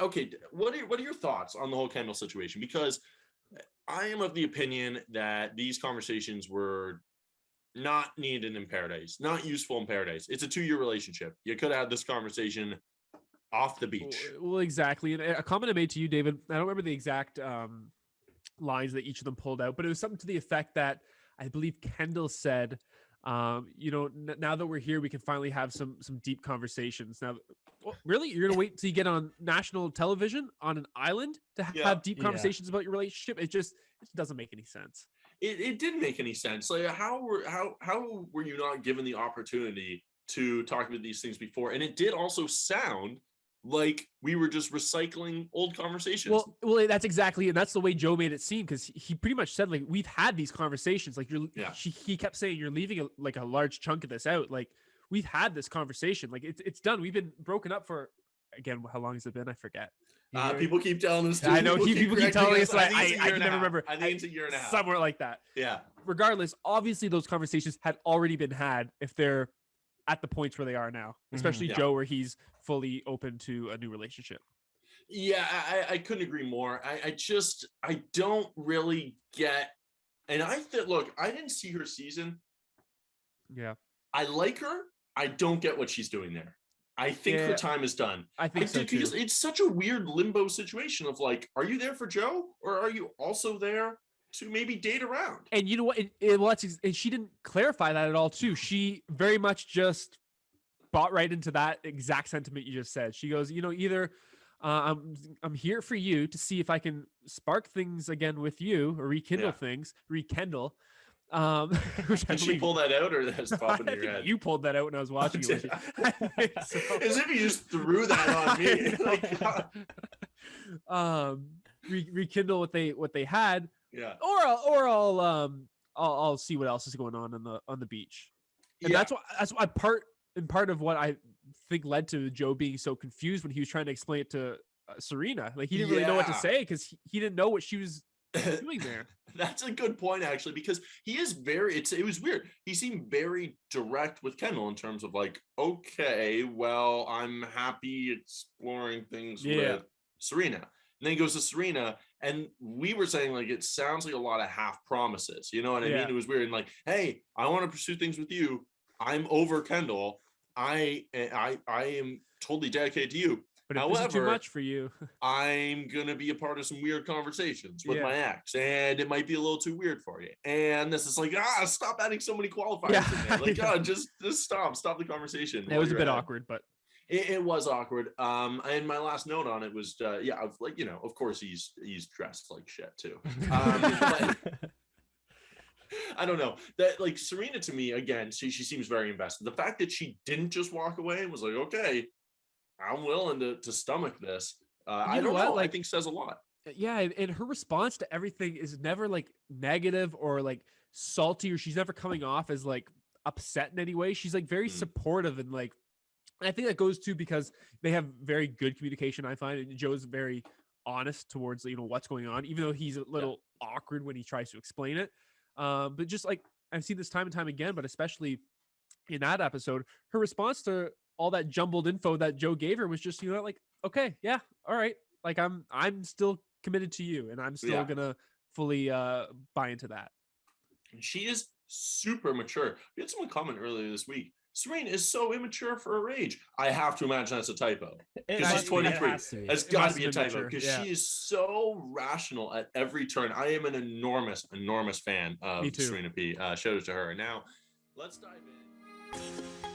okay, what are your thoughts on the whole Kendall situation? Because I am of the opinion that these conversations were not needed in paradise, not useful in paradise. It's a 2-year relationship. You could have had this conversation off the beach. Well, exactly. And a comment I made to you, David, I don't remember the exact lines that each of them pulled out, but it was something to the effect that I believe Kendall said, now that we're here, we can finally have some deep conversations. Now, really, you're gonna wait till you get on national television on an island to have deep conversations about your relationship? It doesn't make any sense. It didn't make any sense. Like, how were you not given the opportunity to talk about these things before? And it did also sound like we were just recycling old conversations. Well, that's exactly, and that's the way Joe made it seem, because he pretty much said, like, we've had these conversations. Like, he kept saying, you're leaving a large chunk of this out. Like, we've had this conversation. Like, it's done. We've been broken up for, again, how long has it been? I forget. People keep telling us. I know people keep telling us. Like, I can never remember. I think it's a year and a half, somewhere like that. Yeah. Regardless, obviously those conversations had already been had if they're at the points where they are now, especially Joe, where he's fully open to a new relationship. Yeah, I couldn't agree more. I don't really get, and look, I didn't see her season. Yeah. I like her. I don't get what she's doing there. I think her time is done. I think so too. Because it's such a weird limbo situation of like, are you there for Joe, or are you also there to maybe date around? And you know what? And she didn't clarify that at all too. She very much just bought right into that exact sentiment you just said. She goes, either I'm here for you to see if I can spark things again with you, or rekindle. Did she pull that out, or that's popping in your head? You pulled that out when I was watching you. As if you just threw that on me. Rekindle what they had. Yeah. Or I'll see what else is going on the beach. And that's why part of what I think led to Joe being so confused when he was trying to explain it to Serena. Like, he didn't really know what to say, because he didn't know what she was doing there. That's a good point, actually, because he is it was weird. He seemed very direct with Kendall in terms of like, okay, well, I'm happy exploring things with Serena. And then he goes to Serena, and we were saying, like, it sounds like a lot of half promises. You know what I mean? It was weird. And like, hey, I want to pursue things with you. I'm over Kendall. I am totally dedicated to you. But if this is too much for you, I'm going to be a part of some weird conversations with my ex, and it might be a little too weird for you. And this is like, stop adding so many qualifiers in there. Like, just stop the conversation. It was a bit awkward, but it was awkward. And my last note on it was, like, of course he's dressed like shit too. But I don't know, that, like, Serena, to me, again, she seems very invested. The fact that she didn't just walk away and was like, okay, I'm willing to stomach this. I don't know. Like, I think says a lot. Yeah, and her response to everything is never like negative or like salty, or she's never coming off as like upset in any way. She's like very supportive, and like, I think that goes to because they have very good communication, I find, and Joe's very honest towards what's going on, even though he's a little awkward when he tries to explain it. But just like I've seen this time and time again, but especially in that episode, her response to all that jumbled info that Joe gave her was just, like, okay, yeah, all right. Like, I'm still committed to you, and I'm still gonna fully buy into that. She is super mature. We had someone comment earlier this week, Serena is so immature for her age. I have to imagine that's a typo, because she's 23. It's got to be a typo, because she is so rational at every turn. I am an enormous fan of Serena P. Shout out to her. Now, let's dive in.